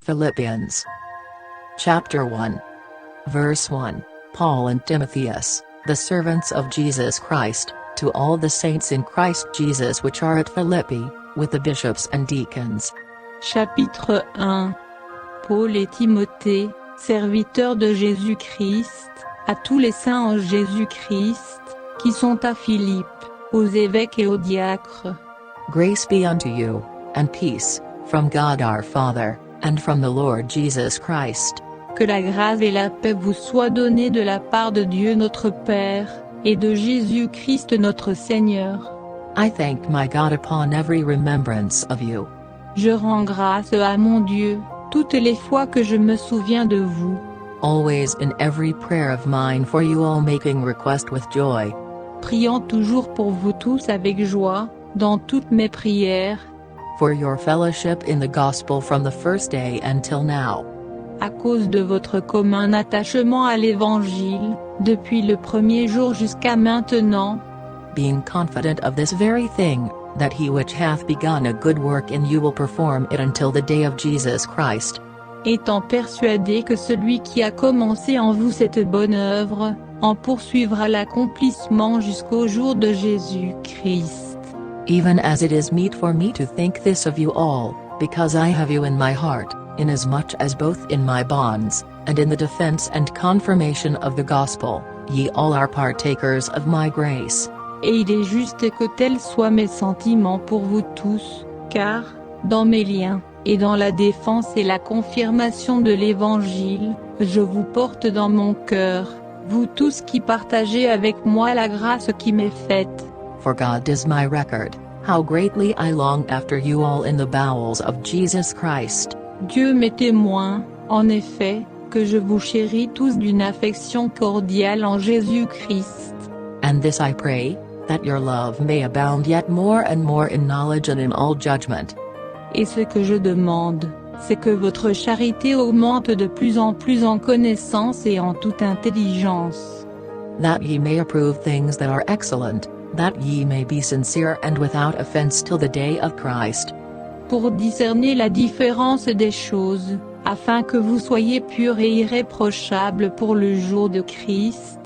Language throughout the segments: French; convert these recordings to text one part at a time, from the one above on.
Philippians. Chapter 1. Verse 1, Paul and Timotheus, the servants of Jesus Christ, to all the saints in Christ Jesus which are at Philippi, with the bishops and deacons. Chapitre 1. Paul et Timothée, serviteurs de Jésus-Christ, à tous les saints en Jésus-Christ, qui sont à Philippe, aux évêques et aux diacres. Grace be unto you, and peace, from God our Father, and from the Lord Jesus Christ. Que la grâce et la paix vous soient données de la part de Dieu notre Père, et de Jésus-Christ notre Seigneur. I thank my God upon every remembrance of you. Je rends grâce à mon Dieu, toutes les fois que je me souviens de vous. Always in every prayer of mine for you all making request with joy. Priant toujours pour vous tous avec joie, dans toutes mes prières, For your fellowship in the gospel from the first day until now. à cause de votre commun attachement à l'Évangile, depuis le premier jour jusqu'à maintenant, Being confident of this very thing, that he which hath begun a good work in you will perform it until the day of Jesus Christ. étant persuadé que celui qui a commencé en vous cette bonne œuvre, en poursuivra l'accomplissement jusqu'au jour de Jésus-Christ. Even as it is meet for me to think this of you all, because I have you in my heart, inasmuch as both in my bonds, and in the defense and confirmation of the gospel, ye all are partakers of my grace. Et il est juste que tels soient mes sentiments pour vous tous, car, dans mes liens, et dans la défense et la confirmation de l'Évangile, je vous porte dans mon cœur, vous tous qui partagez avec moi la grâce qui m'est faite. For God is my record, how greatly I long after you all in the bowels of Jesus Christ. Dieu m'est témoin, en effet, que je vous chéris tous d'une affection cordiale en Jésus-Christ. And this I pray, that your love may abound yet more and more in knowledge and in all judgment. Et ce que je demande, c'est que votre charité augmente de plus en plus en connaissance et en toute intelligence. That ye may approve things that are excellent, that ye may be sincere and without offense till the day of Christ. Pour discerner la différence des choses, afin que vous soyez purs et irréprochables pour le jour de Christ,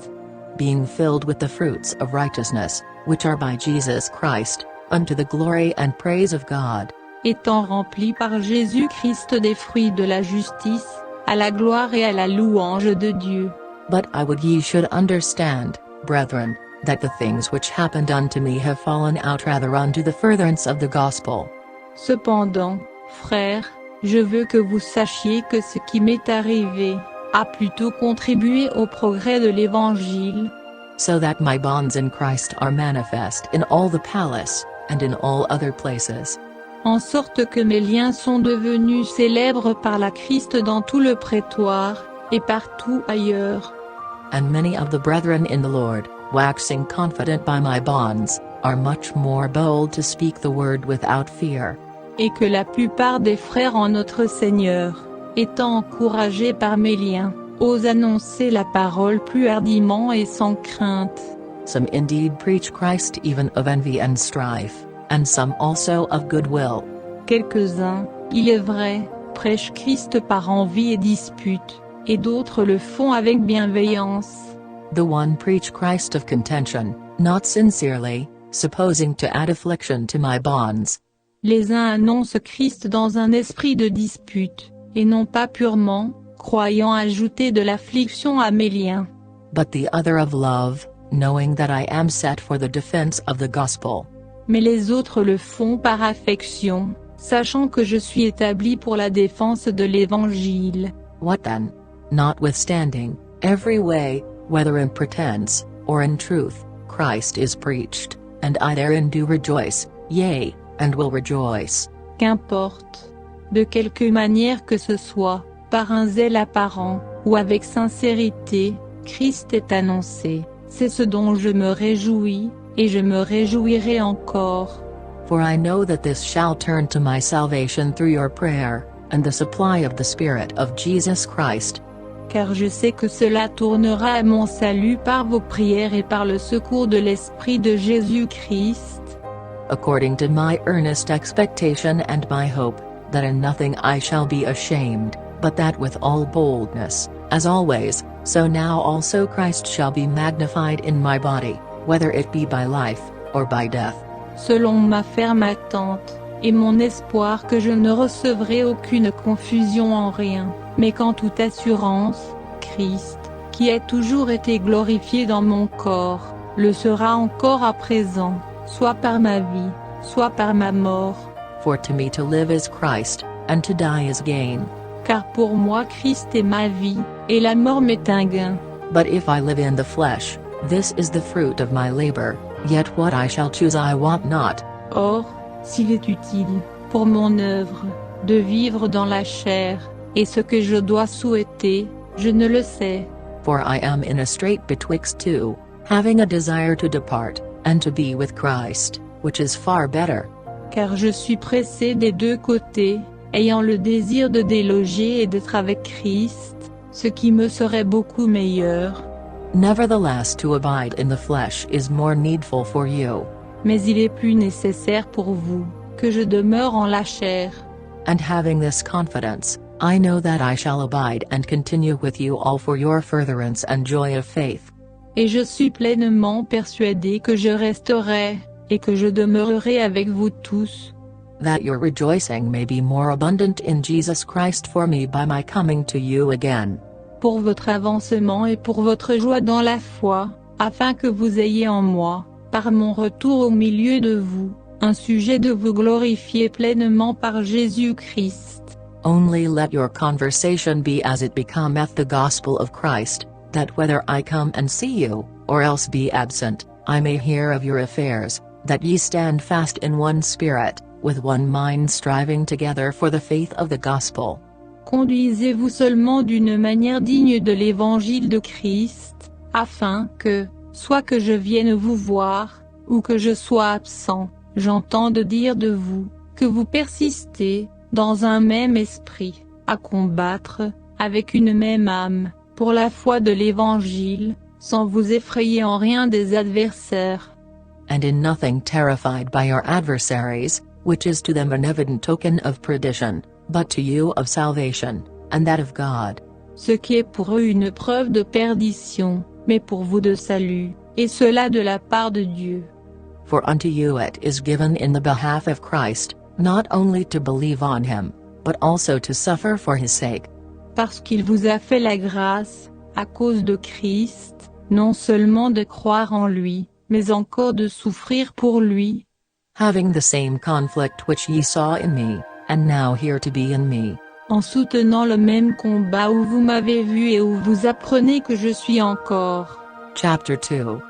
Being filled with the fruits of righteousness, which are by Jesus Christ, unto the glory and praise of God. étant remplis par Jésus-Christ des fruits de la justice, à la gloire et à la louange de Dieu. But I would ye should understand, brethren, that the things which happened unto me have fallen out rather unto the furtherance of the gospel. Cependant, frères, je veux que vous sachiez que ce qui m'est arrivé, a plutôt contribué au progrès de l'Évangile, So that my bonds in Christ are manifest in all the palace, and in all other places. en sorte que mes liens sont devenus célèbres par la Christ dans tout le prétoire, et partout ailleurs. And many of the brethren in the Lord, waxing confident by my bonds, are much more bold to speak the word without fear. Et que la plupart des frères en notre Seigneur, étant encouragés par mes liens, osent annoncer la parole plus hardiment et sans crainte. Some indeed preach Christ even of envy and strife, and some also of good will. Quelques-uns, il est vrai, prêchent Christ par envie et dispute, et d'autres le font avec bienveillance. The one preach Christ of contention, not sincerely, supposing to add affliction to my bonds. Les uns annoncent Christ dans un esprit de dispute, et non pas purement, croyant ajouter de l'affliction à mes liens. But the other of love, knowing that I am set for the defense of the gospel. Mais les autres le font par affection, sachant que je suis établi pour la défense de l'Évangile. What then? Notwithstanding, every way, whether in pretense, or in truth, Christ is preached, and I therein do rejoice, yea, and will rejoice. Qu'importe. De quelque manière que ce soit, par un zèle apparent, ou avec sincérité, Christ est annoncé, c'est ce dont je me réjouis, et je me réjouirai encore. For I know that this shall turn to my salvation through your prayer, and the supply of the Spirit of Jesus Christ. Car je sais que cela tournera à mon salut par vos prières et par le secours de l'Esprit de Jésus-Christ. According to my earnest expectation and my hope, that in nothing I shall be ashamed, but that with all boldness, as always, so now also Christ shall be magnified in my body, whether it be by life, or by death. Selon ma ferme attente, et mon espoir que je ne recevrai aucune confusion en rien, mais qu'en toute assurance, Christ, qui a toujours été glorifié dans mon corps, le sera encore à présent, soit par ma vie, soit par ma mort. For to me to live is Christ, and to die is gain. Car pour moi Christ est ma vie, et la mort m'est un gain. But if I live in the flesh, this is the fruit of my labor, yet what I shall choose I want not. Or, s'il est utile, pour mon œuvre, de vivre dans la chair, et ce que je dois souhaiter, je ne le sais. For I am in a strait betwixt two, having a desire to depart, and to be with Christ, which is far better. Car je suis pressé des deux côtés, ayant le désir de déloger et d'être avec Christ, ce qui me serait beaucoup meilleur. Nevertheless to abide in the flesh is more needful for you. Mais il est plus nécessaire pour vous, que je demeure en la chair. And having this confidence, I know that I shall abide and continue with you all for your furtherance and joy of faith. Et je suis pleinement persuadé que je resterai, et que je demeurerai avec vous tous. That your rejoicing may be more abundant in Jesus Christ for me by my coming to you again. Pour votre avancement et pour votre joie dans la foi, afin que vous ayez en moi, par mon retour au milieu de vous, un sujet de vous glorifier pleinement par Jésus-Christ. Only let your conversation be as it becometh the gospel of Christ, that whether I come and see you, or else be absent, I may hear of your affairs, that ye stand fast in one spirit, with one mind striving together for the faith of the gospel. Conduisez-vous seulement d'une manière digne de l'évangile de Christ, afin que, soit que je vienne vous voir, ou que je sois absent, j'entende dire de vous, que vous persistez, dans un même esprit, à combattre, avec une même âme, pour la foi de l'évangile, sans vous effrayer en rien des adversaires. And in nothing terrified by your adversaries, which is to them an evident token of perdition, but to you of salvation, and that of God. Ce qui est pour eux une preuve de perdition, mais pour vous de salut, et cela de la part de Dieu. For unto you it is given in the behalf of Christ, not only to believe on him, but also to suffer for his sake. Parce qu'il vous a fait la grâce, à cause de Christ, non seulement de croire en lui, mais encore de souffrir pour lui. Having the same conflict which ye saw in me, and now hear to be in me. En soutenant le même combat où vous m'avez vu et où vous apprenez que je suis encore. Chapter 2.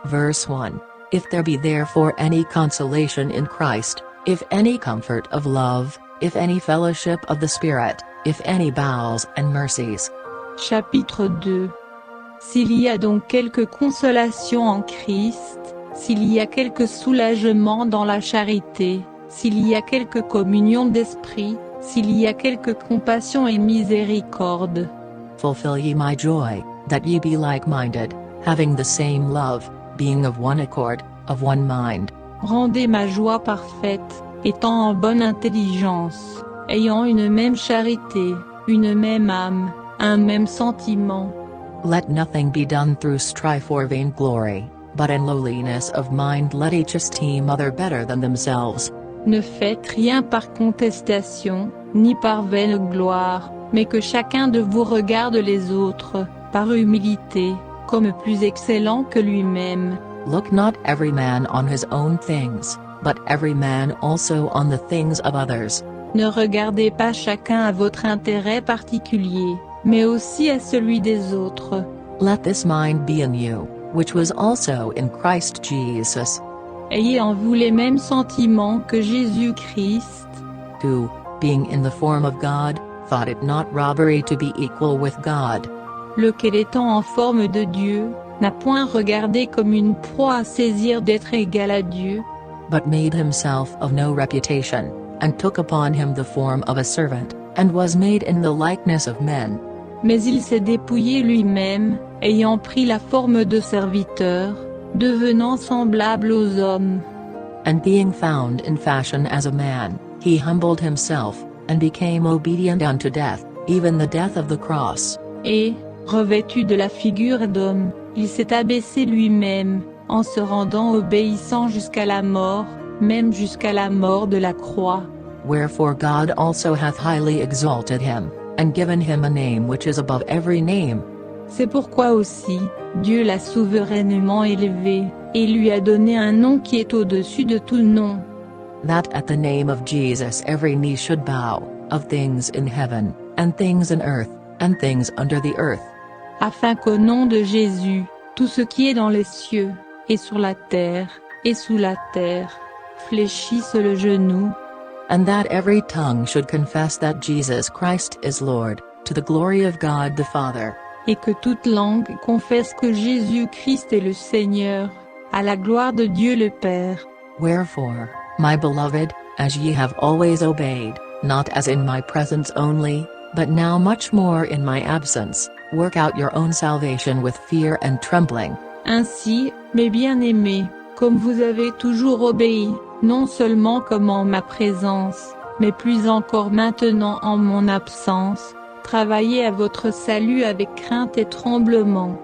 Verse 1. If there be therefore any consolation in Christ, if any comfort of love, if any fellowship of the Spirit, if any bowels and mercies. Chapitre 2. S'il y a donc quelque consolation en Christ, s'il y a quelque soulagement dans la charité, s'il y a quelque communion d'esprit, s'il y a quelque compassion et miséricorde. Fulfill ye my joy, that ye be like-minded, having the same love, being of one accord, of one mind. Rendez ma joie parfaite, étant en bonne intelligence, ayant une même charité, une même âme, un même sentiment. Let nothing be done through strife or vainglory, but in lowliness of mind let each esteem other better than themselves. Ne faites rien par contestation, ni par vaine gloire, mais que chacun de vous regarde les autres, par humilité, comme plus excellent que lui-même. Look not every man on his own things, but every man also on the things of others. Ne regardez pas chacun à votre intérêt particulier, mais aussi à celui des autres. Let this mind be in you, which was also in Christ Jesus. Ayez en vous les mêmes sentiments que Jésus-Christ, Who, being in the form of God, thought it not robbery to be equal with God. lequel étant en forme de Dieu, n'a point regardé comme une proie à saisir d'être égal à Dieu, But made himself of no reputation, and took upon him the form of a servant, and was made in the likeness of men. mais il s'est dépouillé lui-même, ayant pris la forme de serviteur, devenant semblable aux hommes. And being found in fashion as a man, he humbled himself, and became obedient unto death, even the death of the cross. Et, revêtu de la figure d'homme, il s'est abaissé lui-même, en se rendant obéissant jusqu'à la mort, même jusqu'à la mort de la croix. Wherefore God also hath highly exalted him, and given him a name which is above every name. C'est pourquoi aussi, Dieu l'a souverainement élevé, et lui a donné un nom qui est au-dessus de tout nom. That at the name of Jesus every knee should bow, of things in heaven, and things in earth, and things under the earth. Afin qu'au nom de Jésus, tout ce qui est dans les cieux, et sur la terre, et sous la terre, fléchisse le genou, And that every tongue should confess that Jesus Christ is Lord, to the glory of God the Father. et que toute langue confesse que Jésus-Christ est le Seigneur, à la gloire de Dieu le Père. Wherefore, my beloved, as ye have always obeyed, not as in my presence only, but now much more in my absence, work out your own salvation with fear and trembling. Ainsi, mes bien-aimés, comme vous avez toujours obéi, non seulement comme en ma présence, mais plus encore maintenant en mon absence, travaillez à votre salut avec crainte et tremblement.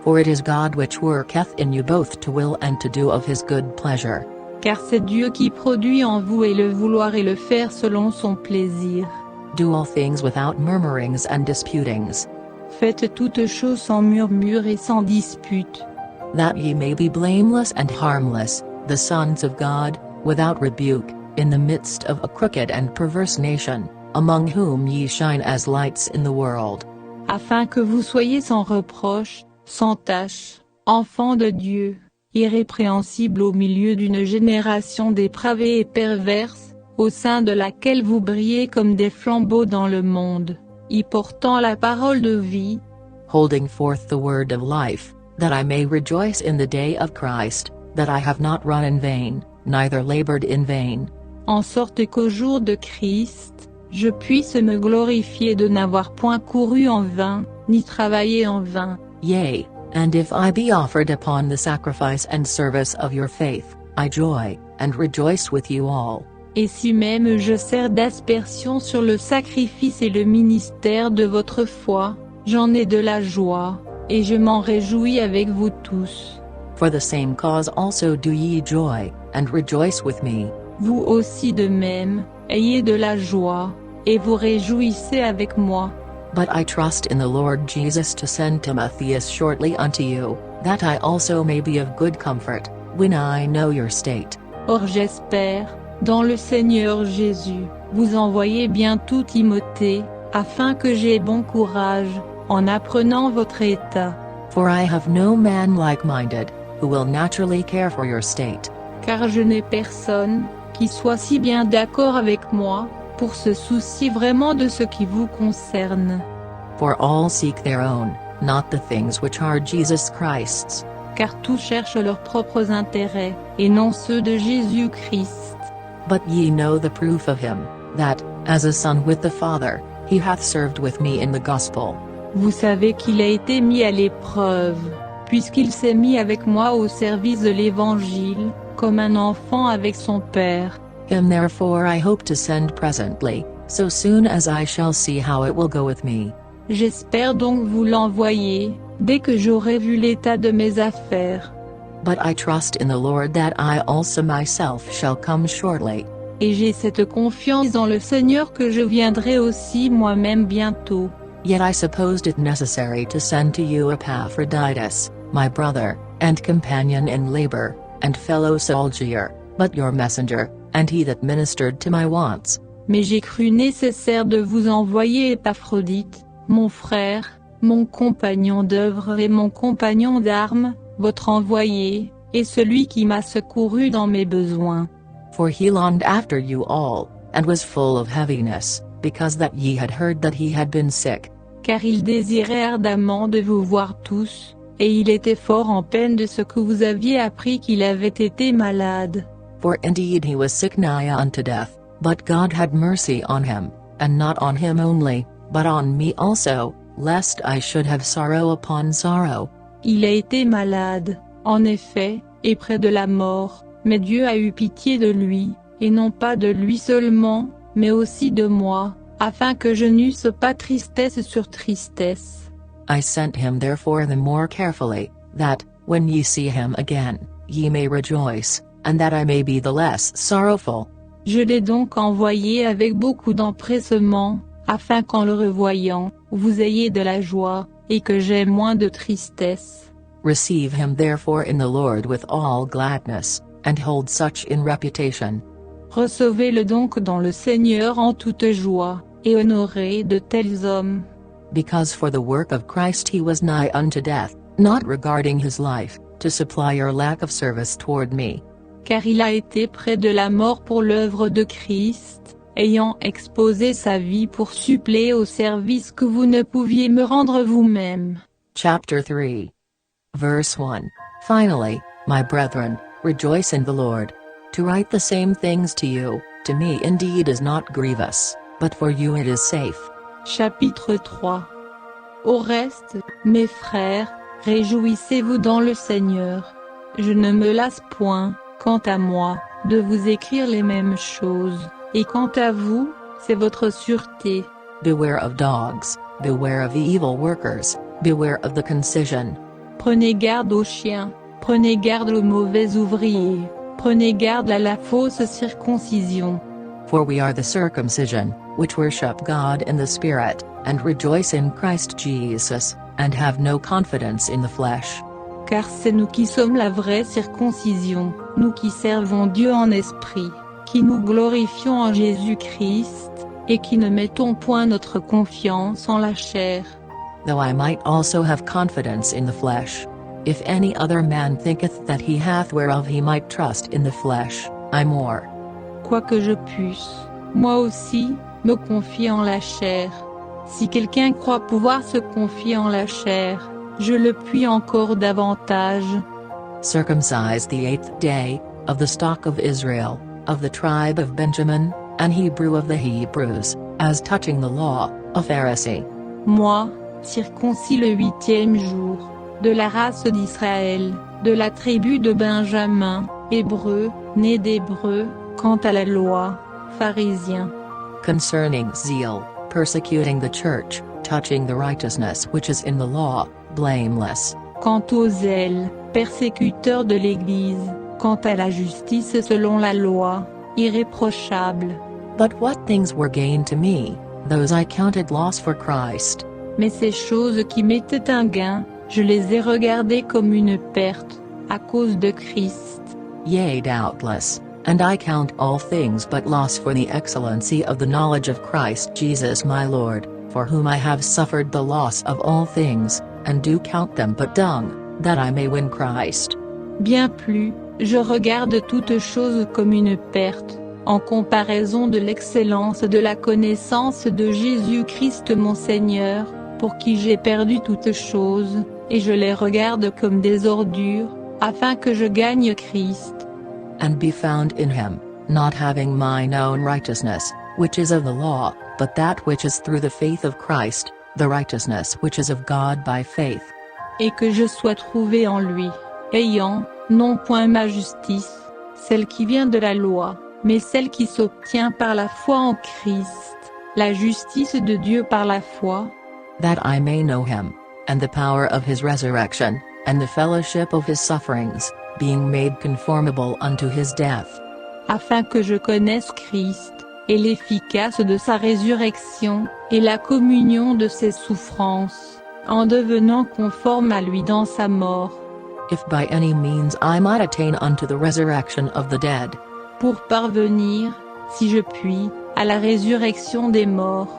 For it is God which worketh in you both to will and to do of his good pleasure. Car c'est Dieu qui produit en vous et le vouloir et le faire selon son plaisir. Do all things without murmurings and disputings, Faites toutes choses sans murmure et sans dispute, that ye may be blameless and harmless, the sons of God, without rebuke, in the midst of a crooked and perverse nation, among whom ye shine as lights in the world. afin que vous soyez sans reproche, sans tache, enfants de Dieu, irrépréhensibles au milieu d'une génération dépravée et perverse, au sein de laquelle vous brillez comme des flambeaux dans le monde, y portant la parole de vie, Holding forth the word of life, that I may rejoice in the day of Christ, that I have not run in vain, neither labored in vain. en sorte qu'au jour de Christ, je puisse me glorifier de n'avoir point couru en vain, ni travaillé en vain. Yea, and if I be offered upon the sacrifice and service of your faith, I joy, and rejoice with you all. Et si même je sers d'aspersion sur le sacrifice et le ministère de votre foi, j'en ai de la joie, et je m'en réjouis avec vous tous. For the same cause also do ye joy, and rejoice with me. Vous aussi de même, ayez de la joie, et vous réjouissez avec moi. But I trust in the Lord Jesus to send Timotheus shortly unto you, that I also may be of good comfort, when I know your state. Or j'espère, dans le Seigneur Jésus, vous envoyer bientôt Timothée, afin que j'aie bon courage, en apprenant votre état. For I have no man like-minded, who will naturally care for your state. Car je n'ai personne, qui soit si bien d'accord avec moi, pour se soucier vraiment de ce qui vous concerne. For all seek their own, not the things which are Jesus Christ's. Car tous cherchent leurs propres intérêts, et non ceux de Jésus-Christ. But ye know the proof of him, that, as a son with the Father, he hath served with me in the gospel. Vous savez qu'il a été mis à l'épreuve, puisqu'il s'est mis avec moi au service de l'Évangile, comme un enfant avec son père. Him therefore I hope to send presently, so soon as I shall see how it will go with me. J'espère donc vous l'envoyer, dès que j'aurai vu l'état de mes affaires. But I trust in the Lord that I also myself shall come shortly. Et j'ai cette confiance dans le Seigneur que je viendrai aussi moi-même bientôt. Yet I supposed it necessary to send to you Epaphroditus, my brother, and companion in labor, and fellow soldier, but your messenger, and he that ministered to my wants. Mais j'ai cru nécessaire de vous envoyer Épaphrodite, mon frère, mon compagnon d'œuvre et mon compagnon d'armes, votre envoyé, et celui qui m'a secouru dans mes besoins. For he longed after you all, and was full of heaviness, because that ye had heard that he had been sick. Car il désirait ardemment de vous voir tous, et il était fort en peine de ce que vous aviez appris qu'il avait été malade. For indeed he was sick nigh unto death, but God had mercy on him, and not on him only, but on me also, lest I should have sorrow upon sorrow. Il a été malade, en effet, et près de la mort, mais Dieu a eu pitié de lui, et non pas de lui seulement, mais aussi de moi, afin que je n'eusse pas tristesse sur tristesse. I sent him therefore the more carefully, that, when ye see him again, ye may rejoice, and that I may be the less sorrowful. Je l'ai donc envoyé avec beaucoup d'empressement, afin qu'en le revoyant, vous ayez de la joie, et que j'aie moins de tristesse. Receive him therefore in the Lord with all gladness, and hold such in reputation. Recevez-le donc dans le Seigneur en toute joie, et honorez de tels hommes. Because for the work of Christ he was nigh unto death, not regarding his life, to supply your lack of service toward me. Car il a été près de la mort pour l'œuvre de Christ, ayant exposé sa vie pour suppléer au service que vous ne pouviez me rendre vous-même. Chapter 3. Verse 1. Finally, my brethren, rejoice in the Lord. To write the same things to you, to me indeed is not grievous, but for you it is safe. Chapitre 3. Au reste, mes frères, réjouissez-vous dans le Seigneur. Je ne me lasse point, quant à moi, de vous écrire les mêmes choses, et quant à vous, c'est votre sûreté. Beware of dogs, beware of the evil workers, beware of the concision. Prenez garde aux chiens, prenez garde aux mauvais ouvriers, prenez garde à la fausse circoncision. For we are the circumcision, which worship God in the Spirit, and rejoice in Christ Jesus, and have no confidence in the flesh. Car c'est nous qui sommes la vraie circoncision, nous qui servons Dieu en esprit, qui nous glorifions en Jésus-Christ, et qui ne mettons point notre confiance en la chair. Though I might also have confidence in the flesh. If any other man thinketh that he hath whereof he might trust in the flesh, I more. Quoique je puisse, moi aussi, me confier en la chair. Si quelqu'un croit pouvoir se confier en la chair, je le puis encore davantage. Circumcised the 8th day, of the stock of Israel, of the tribe of Benjamin, an Hebrew of the Hebrews, as touching the law, a Pharisee. Moi, circoncis le 8e jour, de la race d'Israël, de la tribu de Benjamin, hébreu, né d'Hébreux, quant à la loi, pharisien. Concerning zeal, persecuting the church, touching the righteousness which is in the law, blameless. Quant au zèle, persécuteur de l'Église, quant à la justice selon la loi, irréprochable. But what things were gain to me, those I counted loss for Christ. Mais ces choses qui m'étaient un gain, je les ai regardées comme une perte, à cause de Christ. Yea doubtless, and I count all things but loss for the excellency of the knowledge of Christ Jesus my Lord, for whom I have suffered the loss of all things, and do count them but dung, that I may win Christ. Bien plus, je regarde toutes choses comme une perte, en comparaison de l'excellence de la connaissance de Jésus-Christ mon Seigneur, pour qui j'ai perdu toutes choses, et je les regarde comme des ordures, afin que je gagne Christ. And be found in him, not having mine own righteousness, which is of the law, but that which is through the faith of Christ, the righteousness which is of God by faith. Et que je sois trouvé en lui, ayant, non point ma justice, celle qui vient de la loi, mais celle qui s'obtient par la foi en Christ, la justice de Dieu par la foi. That I may know him, and the power of his resurrection, and the fellowship of his sufferings, being made conformable unto his death. Afin que je connaisse Christ, et l'efficace de sa résurrection, et la communion de ses souffrances, en devenant conforme à lui dans sa mort. If by any means I might attain unto the resurrection of the dead. Pour parvenir, si je puis, à la résurrection des morts.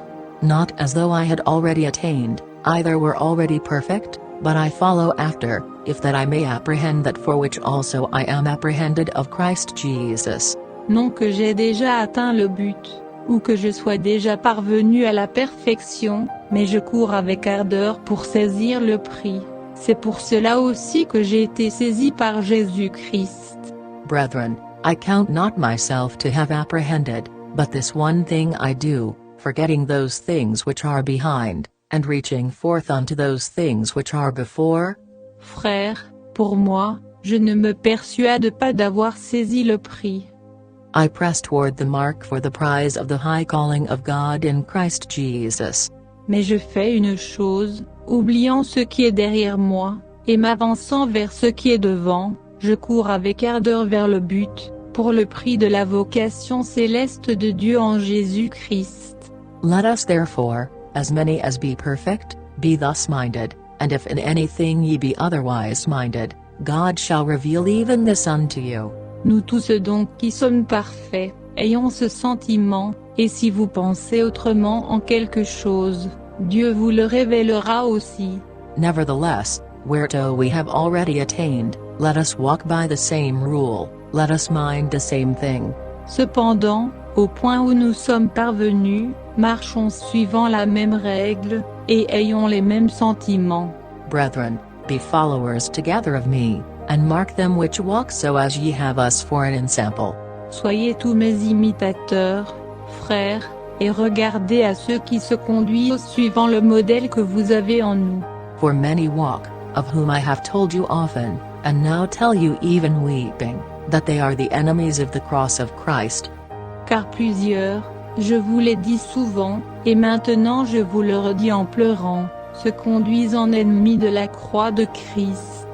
Not as though I had already attained, either were already perfect, but I follow after, if that I may apprehend that for which also I am apprehended of Christ Jesus. Non que j'ai déjà atteint le but, ou que je sois déjà parvenu à la perfection, mais je cours avec ardeur pour saisir le prix. C'est pour cela aussi que j'ai été saisi par Jésus-Christ. Brethren, I count not myself to have apprehended, but this one thing I do, forgetting those things which are behind, and reaching forth unto those things which are before. Frères, pour moi, je ne me persuade pas d'avoir saisi le prix. I press toward the mark for the prize of the high calling of God in Christ Jesus. Mais je fais une chose, oubliant ce qui est derrière moi, et m'avançant vers ce qui est devant, je cours avec ardeur vers le but, pour le prix de la vocation céleste de Dieu en Jésus-Christ. Let us therefore, as many as be perfect, be thus minded, and if in anything ye be otherwise minded, God shall reveal even this unto you. Nous tous donc qui sommes parfaits, ayons ce sentiment, et si vous pensez autrement en quelque chose, Dieu vous le révélera aussi. Nevertheless, whereto we have already attained, let us walk by the same rule, let us mind the same thing. Cependant, au point où nous sommes parvenus, marchons suivant la même règle, et ayons les mêmes sentiments. Brethren, be followers together of me, and mark them which walk so as ye have us for an ensample. Soyez tous mes imitateurs, frères, et regardez à ceux qui se conduisent suivant le modèle que vous avez en nous. For many walk, of whom I have told you often, and now tell you even weeping, that they are the enemies of the cross of Christ. Car plusieurs, je vous l'ai dit souvent, et maintenant je vous le redis en pleurant, se conduisent en ennemis de la croix de Christ.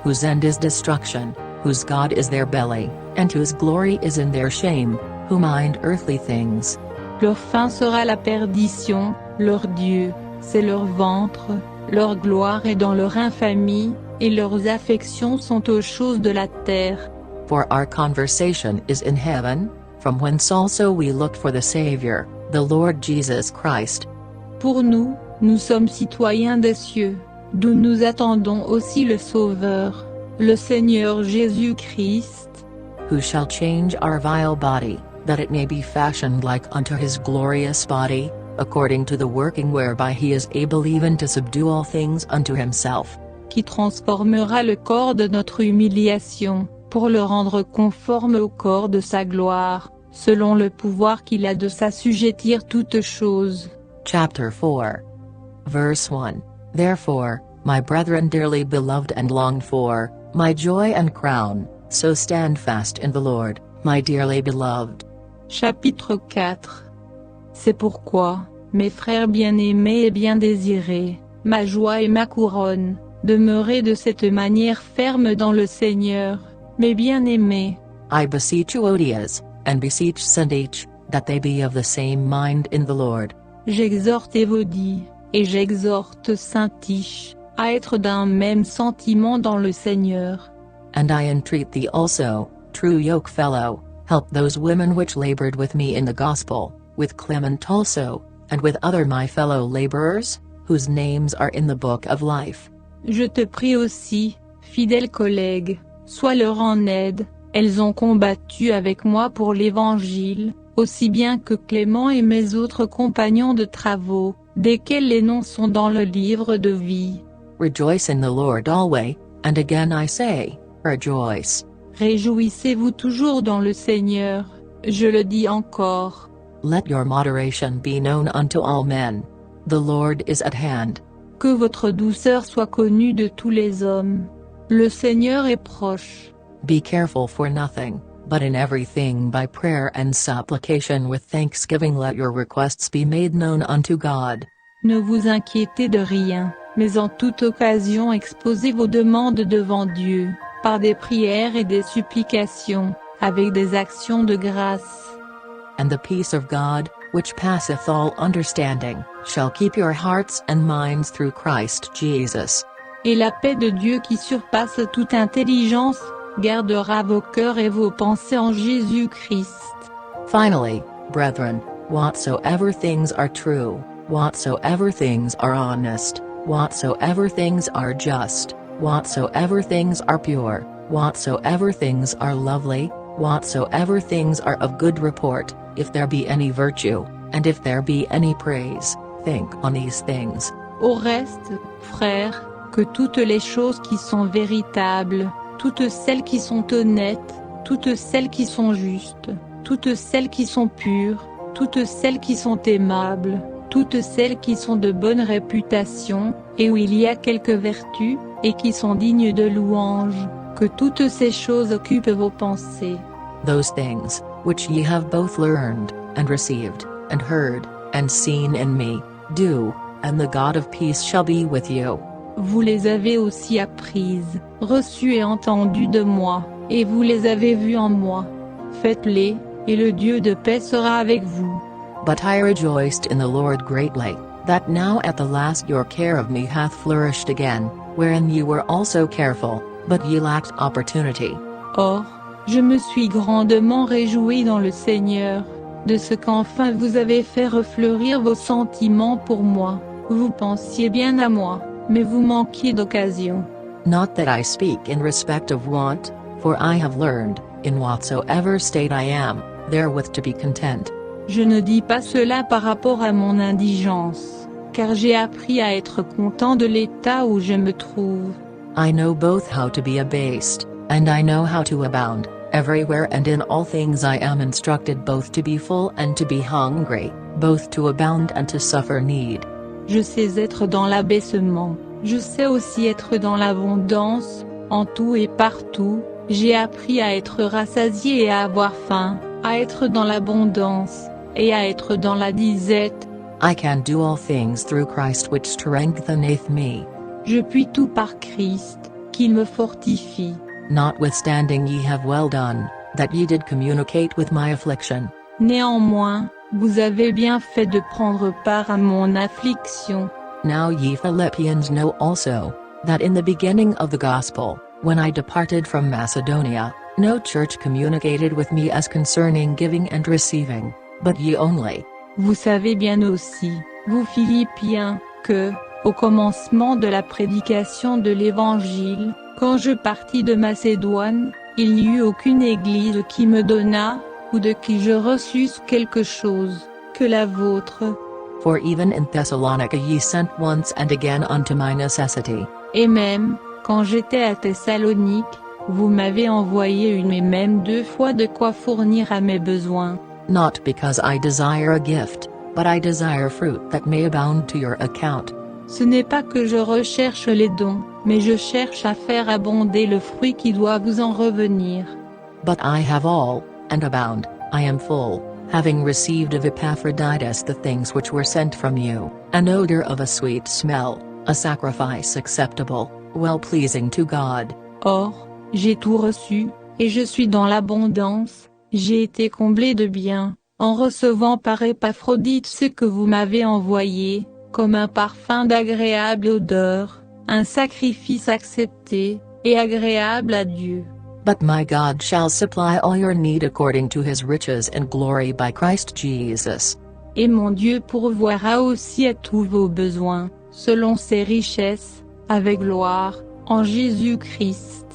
Whose end is destruction, whose God is their belly, and whose glory is in their shame, who mind earthly things. Leur fin sera la perdition, leur Dieu, c'est leur ventre, leur gloire est dans leur infamie, et leurs affections sont aux choses de la terre. For our conversation is in heaven, from whence also we look for the Saviour, the Lord Jesus Christ. Pour nous, nous sommes citoyens des cieux, d'où nous attendons aussi le Sauveur, le Seigneur Jésus-Christ, Who shall change our vile body, that it may be fashioned like unto his glorious body, according to the working whereby he is able even to subdue all things unto himself. qui transformera le corps de notre humiliation, pour le rendre conforme au corps de sa gloire, selon le pouvoir qu'il a de s'assujettir toutes choses. Chapter 4. Verse 1. Therefore, my brethren dearly beloved and longed for, my joy and crown, so stand fast in the Lord, my dearly beloved. Chapitre 4. C'est pourquoi, mes frères bien-aimés et bien désirés, ma joie et ma couronne, demeurez de cette manière ferme dans le Seigneur, mes bien-aimés. I beseech Euodias, and beseech Syntyche, that they be of the same mind in the Lord. J'exhorte Évodie, et j'exhorte Syntyche, à être d'un même sentiment dans le Seigneur. And I entreat thee also, true yokefellow, help those women which labored with me in the gospel, with Clement also, and with other my fellow laborers, whose names are in the book of life. Je te prie aussi, fidèle collègue, sois leur en aide, elles ont combattu avec moi pour l'Évangile, aussi bien que Clément et mes autres compagnons de travaux, desquels les noms sont dans le livre de vie. Rejoice in the Lord always, and again I say, rejoice. Réjouissez-vous toujours dans le Seigneur, je le dis encore. Let your moderation be known unto all men. The Lord is at hand. Que votre douceur soit connue de tous les hommes. Le Seigneur est proche. Be careful for nothing, but in everything by prayer and supplication with thanksgiving let your requests be made known unto God. Ne vous inquiétez de rien, mais en toute occasion exposez vos demandes devant Dieu, par des prières et des supplications, avec des actions de grâce. And the peace of God, which passeth all understanding, shall keep your hearts and minds through Christ Jesus. Et la paix de Dieu qui surpasse toute intelligence, gardera vos cœurs et vos pensées en Jésus-Christ. Finally, brethren, whatsoever things are true, whatsoever things are honest, whatsoever things are just, whatsoever things are pure, whatsoever things are lovely, whatsoever things are of good report, if there be any virtue, and if there be any praise, think on these things. Au reste, frères, que toutes les choses qui sont véritables, toutes celles qui sont honnêtes, toutes celles qui sont justes, toutes celles qui sont pures, toutes celles qui sont aimables, toutes celles qui sont de bonne réputation, et où il y a quelques vertus, et qui sont dignes de louange, que toutes ces choses occupent vos pensées. Those things, which ye have both learned, and received, and heard, and seen in me, do, and the God of peace shall be with you. Vous les avez aussi apprises, reçues et entendues de moi, et vous les avez vues en moi. Faites-les, et le Dieu de paix sera avec vous. But I rejoiced in the Lord greatly, that now at the last your care of me hath flourished again, wherein ye were also careful, but ye lacked opportunity. Or, je me suis grandement réjoui dans le Seigneur, de ce qu'enfin vous avez fait refleurir vos sentiments pour moi. Vous pensiez bien à moi, mais vous manquiez d'occasion. Not that I speak in respect of want, for I have learned, in whatsoever state I am, therewith to be content. Je ne dis pas cela par rapport à mon indigence, car j'ai appris à être content de l'état où je me trouve. I know both how to be abased, and I know how to abound, everywhere and in all things I am instructed both to be full and to be hungry, both to abound and to suffer need. Je sais être dans l'abaissement, je sais aussi être dans l'abondance, en tout et partout, j'ai appris à être rassasié et à avoir faim, à être dans l'abondance, et à être dans la disette. I can do all things through Christ which strengtheneth me. Je puis tout par Christ, qui me fortifie. Notwithstanding ye have well done, that ye did communicate with my affliction. Néanmoins, vous avez bien fait de prendre part à mon affliction. Now ye Philippians know also, that in the beginning of the gospel, when I departed from Macedonia, no church communicated with me as concerning giving and receiving, but ye only. Vous savez bien aussi, vous Philippiens, que, au commencement de la prédication de l'Évangile, quand je partis de Macédoine, il n'y eut aucune église qui me donnât, ou de qui je reçusse quelque chose, que la vôtre. For even in Thessalonica ye sent once and again unto my necessity. Et même, quand j'étais à Thessalonique, vous m'avez envoyé une et même 2 fois de quoi fournir à mes besoins. Not because I desire a gift, but I desire fruit that may abound to your account. Ce n'est pas que je recherche les dons, mais je cherche à faire abonder le fruit qui doit vous en revenir. But I have all, and abound, I am full, having received of Epaphroditus the things which were sent from you, an odor of a sweet smell, a sacrifice acceptable, well-pleasing to God. Or, j'ai tout reçu, et je suis dans l'abondance, j'ai été comblé de bien, en recevant par Épaphrodite ce que vous m'avez envoyé, comme un parfum d'agréable odeur, un sacrifice accepté, et agréable à Dieu. But my God shall supply all your need according to his riches and glory by Christ Jesus. Et mon Dieu pourvoira aussi à tous vos besoins, selon ses richesses, avec gloire, en Jésus-Christ.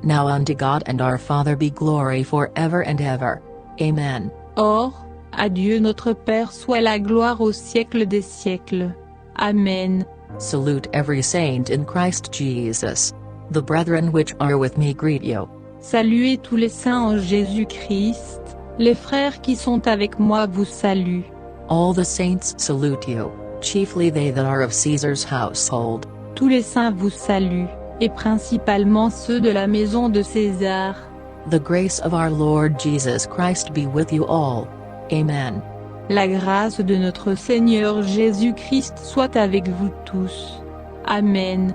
Now unto God and our Father be glory forever and ever. Amen. Or, à Dieu notre Père soit la gloire au siècle des siècles. Amen. Salute every saint in Christ Jesus. The brethren which are with me greet you. Saluez tous les saints en Jésus-Christ, les frères qui sont avec moi vous saluent. All the saints salute you, chiefly they that are of Caesar's household. Tous les saints vous saluent, et principalement ceux de la maison de César. The grace of our Lord Jesus Christ be with you all. Amen. La grâce de notre Seigneur Jésus-Christ soit avec vous tous. Amen.